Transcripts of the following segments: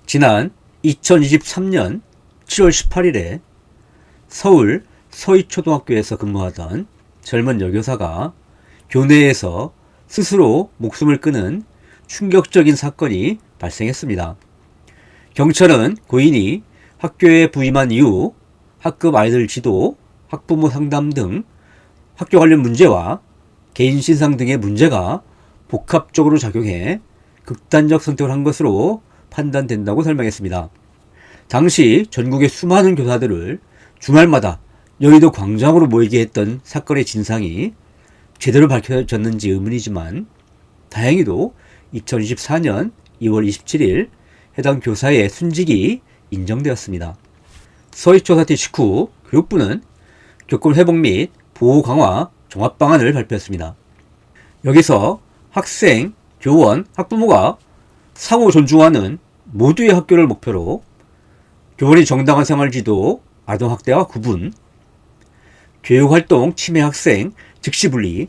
지난 2023년 7월 18일에 서울 서희초등학교에서 근무하던 젊은 여교사가 교내에서 스스로 목숨을 끊은 충격적인 사건이 발생했습니다. 경찰은 고인이 학교에 부임한 이후 학급 아이들 지도, 학부모 상담 등 학교 관련 문제와 개인 신상 등의 문제가 복합적으로 작용해 극단적 선택을 한 것으로 판단된다고 설명했습니다. 당시 전국의 수많은 교사들을 주말마다 여의도 광장으로 모이게 했던 사건의 진상이 제대로 밝혀졌는지 의문이지만 다행히도 2024년 2월 27일 해당 교사의 순직이 인정되었습니다. 서희초사태 직후 교육부는 교권 회복 및 보호 강화 종합방안을 발표했습니다. 여기서 학생, 교원, 학부모가 상호 존중하는 모두의 학교를 목표로 교원이 정당한 생활지도, 아동학대와 구분, 교육활동 침해 학생 즉시분리,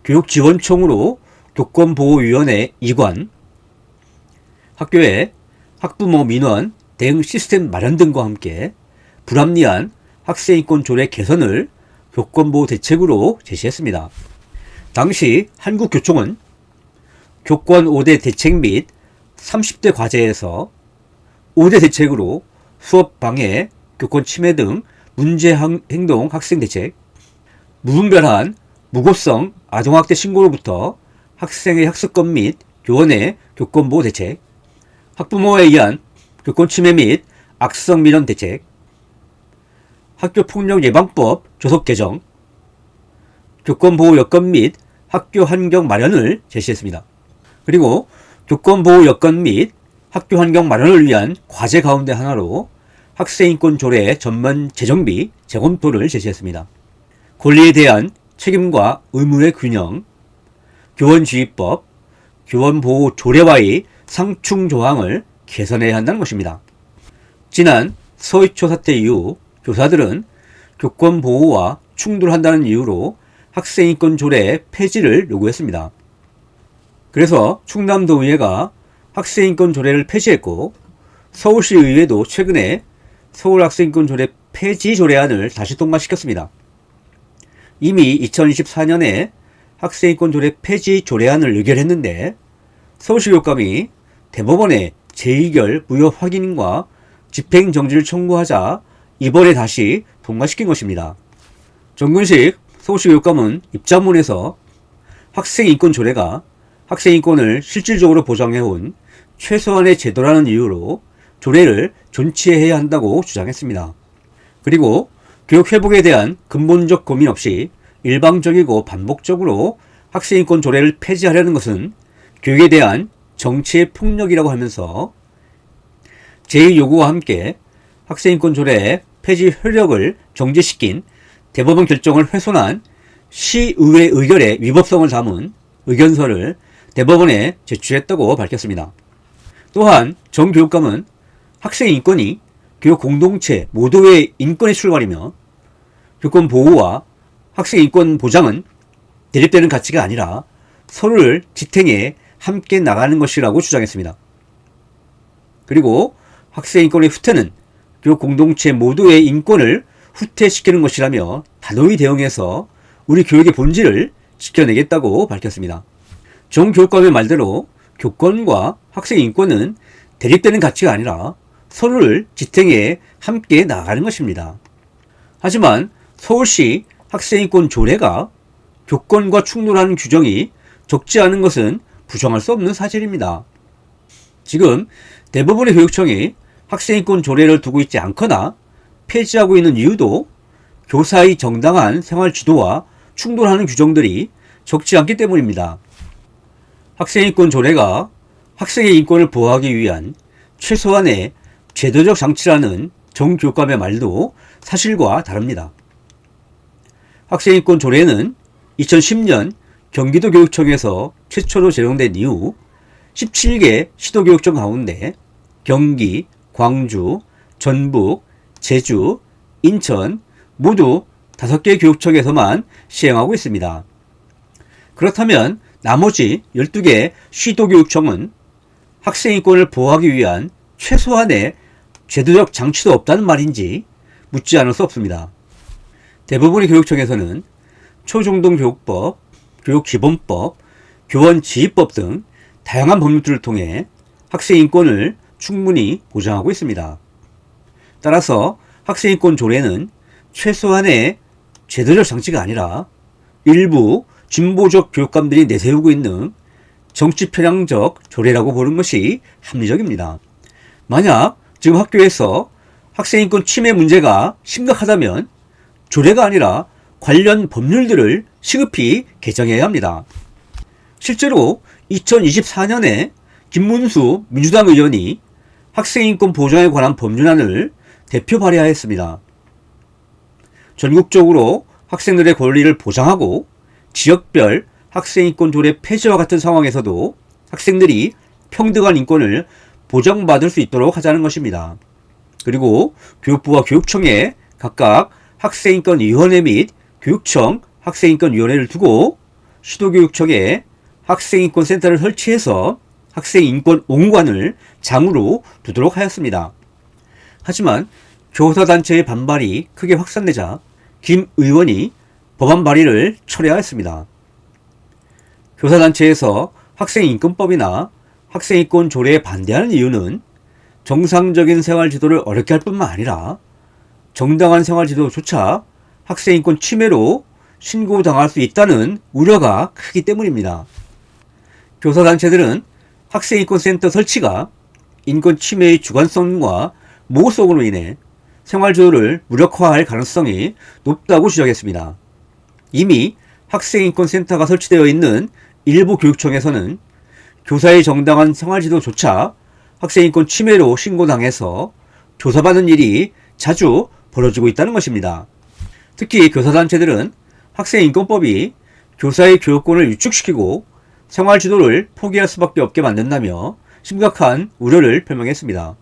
교육지원청으로 교권보호위원회 이관, 학교에 학부모 민원 대응 시스템 마련 등과 함께 불합리한 학생인권 조례 개선을 교권보호 대책으로 제시했습니다. 당시 한국교총은 교권 5대 대책 및 30대 과제에서 5대 대책으로 수업 방해, 교권 침해 등 문제 행동 학생 대책, 무분별한 무고성 아동학대 신고로부터 학생의 학습권 및 교원의 교권보호 대책, 학부모에 의한 교권 침해 및 악성 민원 대책, 학교폭력 예방법 조속 개정, 교권보호 여건 및 학교 환경 마련을 제시했습니다. 그리고 교권보호 여건 및 학교 환경 마련을 위한 과제 가운데 하나로 학생인권 조례 전면 재정비, 재검토를 제시했습니다. 권리에 대한 책임과 의무의 균형, 교원지휘법, 교원보호 조례와의 상충 조항을 개선해야 한다는 것입니다. 지난 서희초 사태 이후 교사들은 교권보호와 충돌한다는 이유로 학생인권 조례 폐지를 요구했습니다. 그래서 충남도의회가 학생인권 조례를 폐지했고 서울시의회도 최근에 서울학생인권 조례 폐지 조례안을 다시 통과시켰습니다. 이미 2024년에 학생인권 조례 폐지 조례안을 의결했는데 서울시 교육감이 대법원에 재의결 무효 확인과 집행정지를 청구하자 이번에 다시 통과시킨 것입니다. 정근식 서울시 교육감은 입장문에서 학생인권 조례가 학생인권을 실질적으로 보장해온 최소한의 제도라는 이유로 조례를 존치해야 한다고 주장했습니다. 그리고 교육 회복에 대한 근본적 고민 없이 일방적이고 반복적으로 학생인권 조례를 폐지하려는 것은 교육에 대한 정치의 폭력이라고 하면서 제2 요구와 함께 학생인권 조례 폐지 효력을 정지시킨 대법원 결정을 훼손한 시의회 의결의 위법성을 담은 의견서를 대법원에 제출했다고 밝혔습니다. 또한 정 교육감은 학생의 인권이 교육 공동체 모두의 인권의 출발이며 교권 보호와 학생의 인권 보장은 대립되는 가치가 아니라 서로를 지탱해 함께 나가는 것이라고 주장했습니다. 그리고 학생의 인권의 후퇴는 교육 공동체 모두의 인권을 후퇴시키는 것이라며 단호히 대응해서 우리 교육의 본질을 지켜내겠다고 밝혔습니다. 정 교육감의 말대로 교권과 학생의 인권은 대립되는 가치가 아니라 서로를 지탱해 함께 나아가는 것입니다. 하지만 서울시 학생인권 조례가 교권과 충돌하는 규정이 적지 않은 것은 부정할 수 없는 사실입니다. 지금 대부분의 교육청이 학생인권 조례를 두고 있지 않거나 폐지하고 있는 이유도 교사의 정당한 생활 지도와 충돌하는 규정들이 적지 않기 때문입니다. 학생인권 조례가 학생의 인권을 보호하기 위한 최소한의 제도적 장치라는 정 교육감의 말도 사실과 다릅니다. 학생인권 조례는 2010년 경기도교육청에서 최초로 제정된 이후 17개 시도교육청 가운데 경기, 광주, 전북, 제주, 인천 모두 5개 교육청에서만 시행하고 있습니다. 그렇다면 나머지 12개 시도교육청은 학생 인권을 보호하기 위한 최소한의 제도적 장치도 없다는 말인지 묻지 않을 수 없습니다. 대부분의 교육청에서는 초중등교육법, 교육기본법, 교원지휘법 등 다양한 법률들을 통해 학생 인권을 충분히 보장하고 있습니다. 따라서 학생 인권 조례는 최소한의 제도적 장치가 아니라 일부 진보적 교육감들이 내세우고 있는 정치 편향적 조례라고 보는 것이 합리적입니다. 만약 지금 학교에서 학생 인권 침해 문제가 심각하다면 조례가 아니라 관련 법률들을 시급히 개정해야 합니다. 실제로 2024년에 김문수 민주당 의원이 학생 인권 보장에 관한 법률안을 대표 발의하였습니다. 전국적으로 학생들의 권리를 보장하고 지역별 학생 인권 조례 폐지와 같은 상황에서도 학생들이 평등한 인권을 보장받을 수 있도록 하자는 것입니다. 그리고 교육부와 교육청에 각각 학생인권위원회 및 교육청 학생인권위원회를 두고 시도교육청에 학생인권센터를 설치해서 학생인권 옹관을 장으로 두도록 하였습니다. 하지만 교사단체의 반발이 크게 확산되자 김 의원이 법안 발의를 철회하였습니다. 교사단체에서 학생인권법이나 학생인권 조례에 반대하는 이유는 정상적인 생활지도를 어렵게 할 뿐만 아니라 정당한 생활지도조차 학생인권 침해로 신고당할 수 있다는 우려가 크기 때문입니다. 교사단체들은 학생인권센터 설치가 인권 침해의 주관성과 모호성으로 인해 생활지도를 무력화할 가능성이 높다고 지적했습니다. 이미 학생인권센터가 설치되어 있는 일부 교육청에서는 교사의 정당한 생활지도조차 학생인권 침해로 신고당해서 조사받는 일이 자주 벌어지고 있다는 것입니다. 특히 교사단체들은 학생인권법이 교사의 교육권을 위축시키고 생활지도를 포기할 수밖에 없게 만든다며 심각한 우려를 표명했습니다.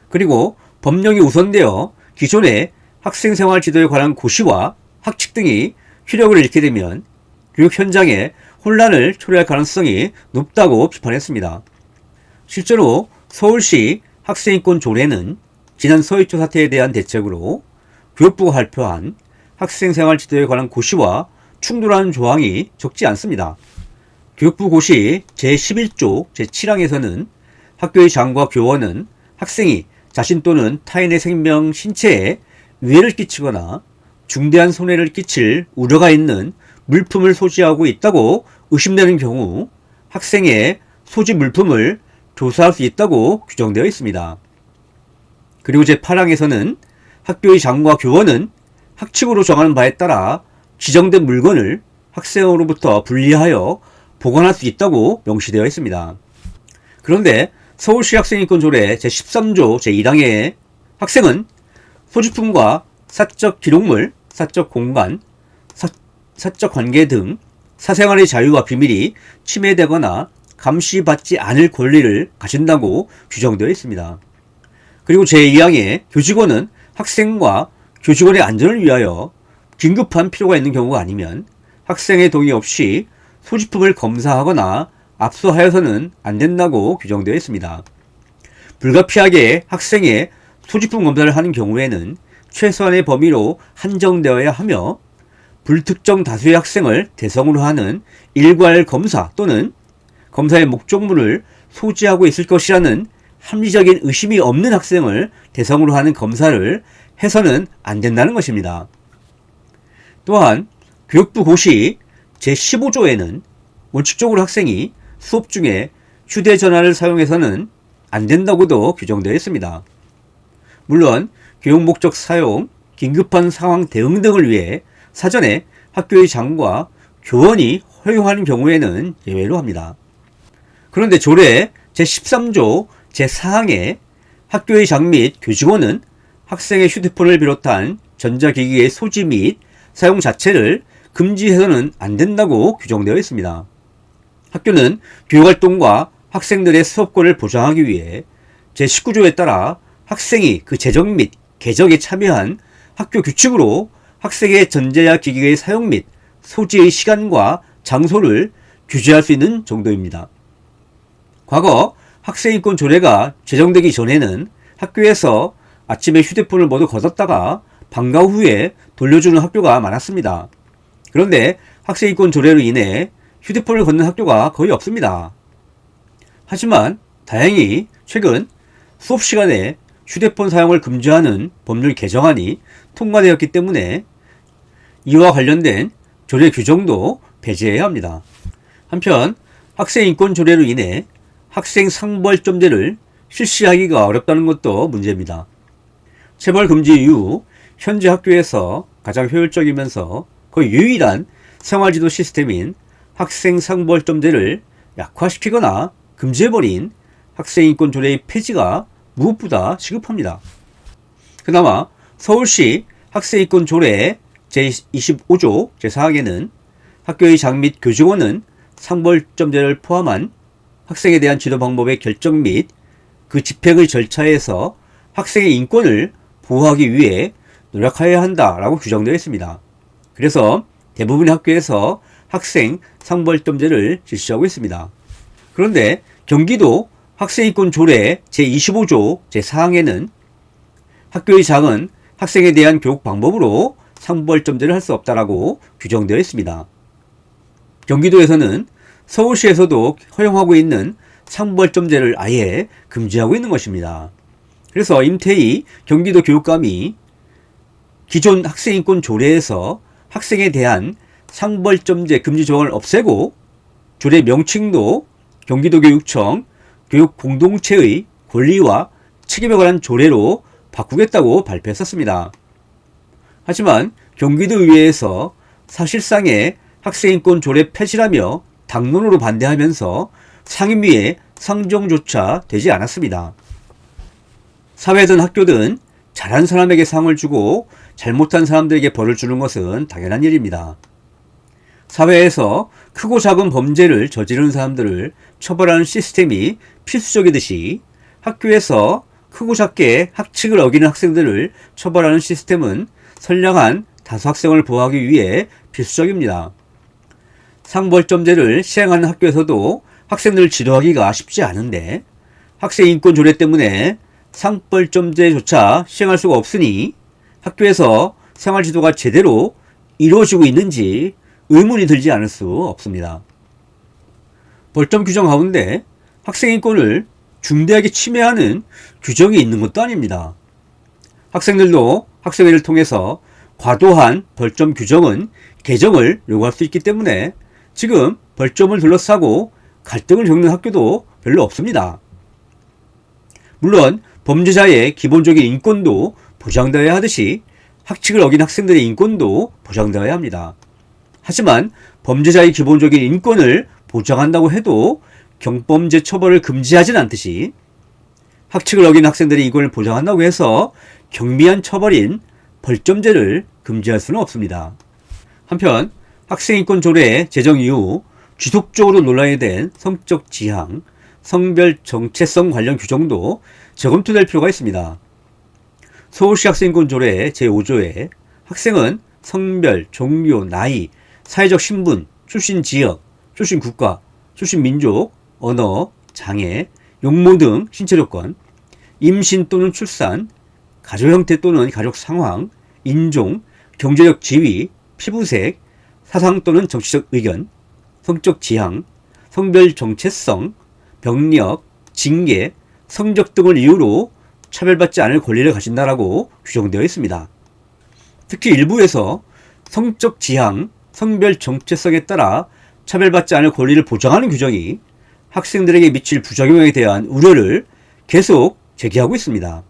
그리고 법령이 우선되어 기존의 학생생활지도에 관한 고시와 학칙 등이 효력을 잃게 되면 교육 현장에 혼란을 초래할 가능성이 높다고 비판했습니다. 실제로 서울시 학생인권 조례는 지난 서희초 사태에 대한 대책으로 교육부가 발표한 학생생활지도에 관한 고시와 충돌하는 조항이 적지 않습니다. 교육부 고시 제11조 제7항에서는 학교의 장과 교원은 학생이 자신 또는 타인의 생명, 신체에 위해를 끼치거나 중대한 손해를 끼칠 우려가 있는 물품을 소지하고 있다고 의심되는 경우 학생의 소지 물품을 조사할 수 있다고 규정되어 있습니다. 그리고 제8항에서는 학교의 장과 교원은 학칙으로 정하는 바에 따라 지정된 물건을 학생으로부터 분리하여 보관할 수 있다고 명시되어 있습니다. 그런데 서울시 학생인권조례 제13조 제1항에 학생은 소지품과 사적 기록물, 사적 공간, 사적 관계 등 사생활의 자유와 비밀이 침해되거나 감시받지 않을 권리를 가진다고 규정되어 있습니다. 그리고 제2항에 교직원은 학생과 교직원의 안전을 위하여 긴급한 필요가 있는 경우가 아니면 학생의 동의 없이 소지품을 검사하거나 압수하여서는 안 된다고 규정되어 있습니다. 불가피하게 학생의 소지품 검사를 하는 경우에는 최소한의 범위로 한정되어야 하며 불특정 다수의 학생을 대상으로 하는 일괄 검사 또는 검사의 목적물을 소지하고 있을 것이라는 합리적인 의심이 없는 학생을 대상으로 하는 검사를 해서는 안 된다는 것입니다. 또한 교육부 고시 제15조에는 원칙적으로 학생이 수업 중에 휴대전화를 사용해서는 안 된다고도 규정되어 있습니다. 물론 교육 목적 사용, 긴급한 상황 대응 등을 위해 사전에 학교의 장과 교원이 허용하는 경우에는 예외로 합니다. 그런데 조례 제13조 제4항에 학교의 장 및 교직원은 학생의 휴대폰을 비롯한 전자기기의 소지 및 사용 자체를 금지해서는 안 된다고 규정되어 있습니다. 학교는 교육활동과 학생들의 수업권을 보장하기 위해 제19조에 따라 학생이 그 제정 및 개정에 참여한 학교 규칙으로 학생의 전자야 기기의 사용 및 소지의 시간과 장소를 규제할 수 있는 정도입니다. 과거 학생인권 조례가 제정되기 전에는 학교에서 아침에 휴대폰을 모두 걷었다가 방과 후에 돌려주는 학교가 많았습니다. 그런데 학생인권 조례로 인해 휴대폰을 걷는 학교가 거의 없습니다. 하지만 다행히 최근 수업 시간에 휴대폰 사용을 금지하는 법률 개정안이 통과되었기 때문에 이와 관련된 조례 규정도 폐지해야 합니다. 한편 학생인권 조례로 인해 학생 상벌점제를 실시하기가 어렵다는 것도 문제입니다. 체벌 금지 이후 현재 학교에서 가장 효율적이면서 거의 유일한 생활지도 시스템인 학생 상벌점제를 약화시키거나 금지해버린 학생인권 조례의 폐지가 무엇보다 시급합니다. 그나마 서울시 학생인권 조례 제25조 제4항에는 학교의 장 및 교직원은 상벌점제를 포함한 학생에 대한 지도 방법의 결정 및 그 집행의 절차에서 학생의 인권을 보호하기 위해 노력하여야 한다라고 규정되어 있습니다. 그래서 대부분의 학교에서 학생 상벌점제를 실시하고 있습니다. 그런데 경기도 학생인권 조례 제25조 제4항에는 학교의 장은 학생에 대한 교육 방법으로 상벌점제를 할 수 없다라고 규정되어 있습니다. 경기도에서는 서울시에서도 허용하고 있는 상벌점제를 아예 금지하고 있는 것입니다. 그래서 임태희 경기도 교육감이 기존 학생인권 조례에서 학생에 대한 상벌점제 금지 조항을 없애고 조례 명칭도 경기도교육청 교육공동체의 권리와 책임에 관한 조례로 바꾸겠다고 발표했었습니다. 하지만 경기도의회에서 사실상의 학생인권 조례 폐지라며 당론으로 반대하면서 상임위에 상정조차 되지 않았습니다. 사회든 학교든 잘한 사람에게 상을 주고 잘못한 사람들에게 벌을 주는 것은 당연한 일입니다. 사회에서 크고 작은 범죄를 저지르는 사람들을 처벌하는 시스템이 필수적이듯이 학교에서 크고 작게 학칙을 어기는 학생들을 처벌하는 시스템은 선량한 다수 학생을 보호하기 위해 필수적입니다. 상벌점제를 시행하는 학교에서도 학생들을 지도하기가 쉽지 않은데 학생인권 조례 때문에 상벌점제조차 시행할 수가 없으니 학교에서 생활지도가 제대로 이루어지고 있는지 의문이 들지 않을 수 없습니다. 벌점 규정 가운데 학생인권을 중대하게 침해하는 규정이 있는 것도 아닙니다. 학생들도 학생회를 통해서 과도한 벌점 규정은 개정을 요구할 수 있기 때문에 지금 벌점을 둘러싸고 갈등을 겪는 학교도 별로 없습니다. 물론 범죄자의 기본적인 인권도 보장되어야 하듯이 학칙을 어긴 학생들의 인권도 보장되어야 합니다. 하지만 범죄자의 기본적인 인권을 보장한다고 해도 경범죄 처벌을 금지하진 않듯이 학칙을 어긴 학생들의 인권을 보장한다고 해서 경미한 처벌인 벌점제를 금지할 수는 없습니다. 한편 학생인권 조례 제정 이후 지속적으로 논란이 된 성적 지향, 성별 정체성 관련 규정도 재검토될 필요가 있습니다. 서울시 학생인권 조례 제5조에 학생은 성별, 종교, 나이, 사회적 신분, 출신 지역, 출신 국가, 출신 민족, 언어, 장애, 용모 등 신체 조건, 임신 또는 출산, 가족 형태 또는 가족 상황, 인종, 경제적 지위, 피부색, 사상 또는 정치적 의견, 성적 지향, 성별 정체성, 병력, 징계, 성적 등을 이유로 차별받지 않을 권리를 가진다라고 규정되어 있습니다. 특히 일부에서 성적 지향, 성별 정체성에 따라 차별받지 않을 권리를 보장하는 규정이 학생들에게 미칠 부작용에 대한 우려를 계속 제기하고 있습니다.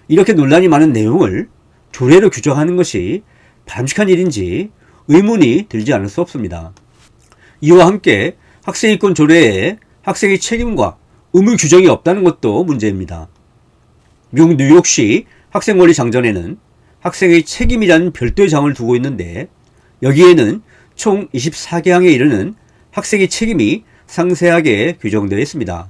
이렇게 논란이 많은 내용을 조례로 규정하는 것이 바람직한 일인지 의문이 들지 않을 수 없습니다. 이와 함께 학생인권 조례에 학생의 책임과 의무 규정이 없다는 것도 문제입니다. 미국 뉴욕시 학생권리 장전에는 학생의 책임이라는 별도의 장을 두고 있는데 여기에는 총 24개항에 이르는 학생의 책임이 상세하게 규정되어 있습니다.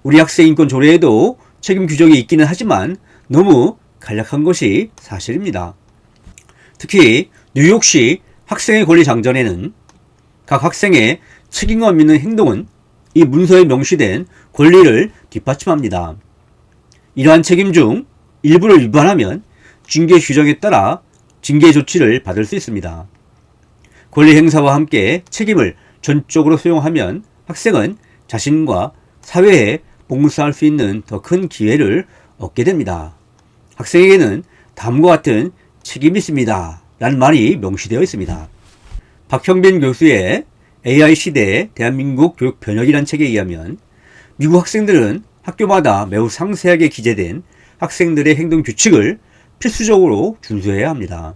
우리 학생인권 조례에도 책임 규정이 있기는 하지만 너무 간략한 것이 사실입니다. 특히 뉴욕시 학생의 권리 장전에는 각 학생의 책임감 있는 행동은 이 문서에 명시된 권리를 뒷받침합니다. 이러한 책임 중 일부를 위반하면 징계 규정에 따라 징계 조치를 받을 수 있습니다. 권리 행사와 함께 책임을 전적으로 수용하면 학생은 자신과 사회에 봉사할 수 있는 더 큰 기회를 얻게 됩니다. 학생에게는 다음과 같은 책임이 있습니다. 라는 말이 명시되어 있습니다. 박형빈 교수의 AI 시대의 대한민국 교육 변혁이라는 책에 의하면 미국 학생들은 학교마다 매우 상세하게 기재된 학생들의 행동 규칙을 필수적으로 준수해야 합니다.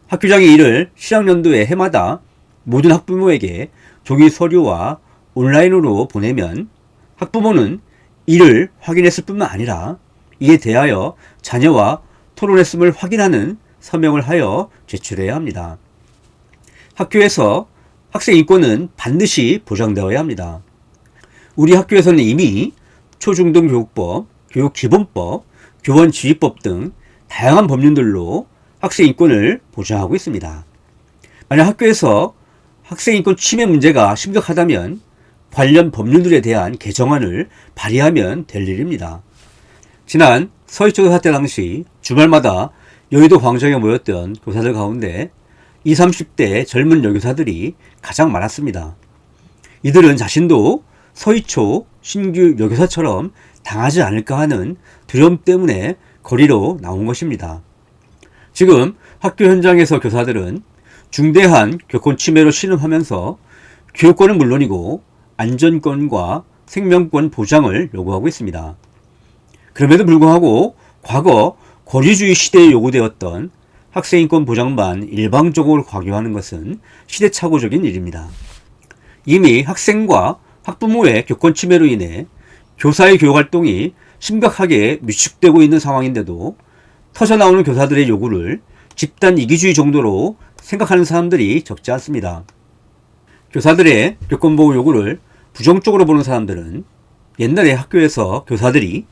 학교장이 이를 시학년도에 해마다 모든 학부모에게 종이 서류와 온라인으로 보내면 학부모는 이를 확인했을 뿐만 아니라 이에 대하여 자녀와 토론했음을 확인하는 서명을 하여 제출해야 합니다. 학교에서 학생 인권은 반드시 보장되어야 합니다. 우리 학교에서는 이미 초중등교육법, 교육기본법, 교원지휘법 등 다양한 법률들로 학생 인권을 보장하고 있습니다. 만약 학교에서 학생 인권 침해 문제가 심각하다면 관련 법률들에 대한 개정안을 발의하면 될 일입니다. 지난 서희초도 사태 당시 주말마다 여의도 광장에 모였던 교사들 가운데 20, 30대 젊은 여교사들이 가장 많았습니다. 이들은 자신도 서희초 신규 여교사처럼 당하지 않을까 하는 두려움 때문에 거리로 나온 것입니다. 지금 학교 현장에서 교사들은 중대한 교권 침해로 신음하면서 교육권은 물론이고 안전권과 생명권 보장을 요구하고 있습니다. 그럼에도 불구하고 과거 권위주의 시대에 요구되었던 학생인권 보장만 일방적으로 강요하는 것은 시대착오적인 일입니다. 이미 학생과 학부모의 교권 침해로 인해 교사의 교육활동이 심각하게 위축되고 있는 상황인데도 터져나오는 교사들의 요구를 집단 이기주의 정도로 생각하는 사람들이 적지 않습니다. 교사들의 교권보호 요구를 부정적으로 보는 사람들은 옛날에 학교에서 교사들이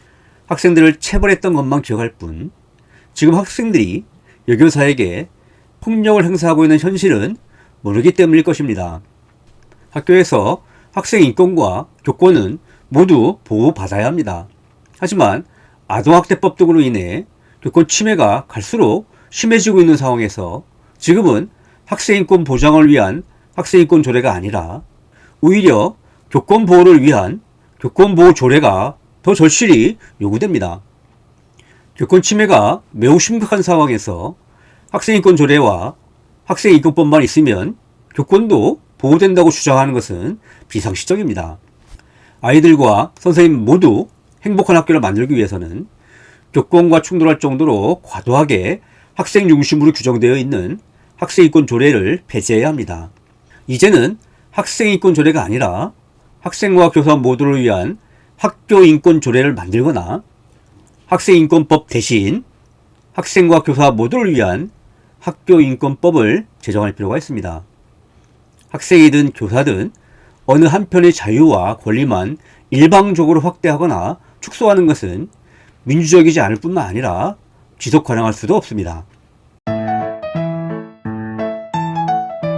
학생들을 체벌했던 것만 기억할 뿐 지금 학생들이 여교사에게 폭력을 행사하고 있는 현실은 모르기 때문일 것입니다. 학교에서 학생 인권과 교권은 모두 보호받아야 합니다. 하지만 아동학대법 등으로 인해 교권 침해가 갈수록 심해지고 있는 상황에서 지금은 학생인권 보장을 위한 학생인권 조례가 아니라 오히려 교권 보호를 위한 교권보호 조례가 더 절실히 요구됩니다. 교권 침해가 매우 심각한 상황에서 학생인권 조례와 학생인권법만 있으면 교권도 보호된다고 주장하는 것은 비상식적입니다. 아이들과 선생님 모두 행복한 학교를 만들기 위해서는 교권과 충돌할 정도로 과도하게 학생 중심으로 규정되어 있는 학생인권 조례를 폐지해야 합니다. 이제는 학생인권 조례가 아니라 학생과 교사 모두를 위한 학교인권 조례를 만들거나 학생인권법 대신 학생과 교사 모두를 위한 학교인권법을 제정할 필요가 있습니다. 학생이든 교사든 어느 한편의 자유와 권리만 일방적으로 확대하거나 축소하는 것은 민주적이지 않을 뿐만 아니라 지속 가능할 수도 없습니다.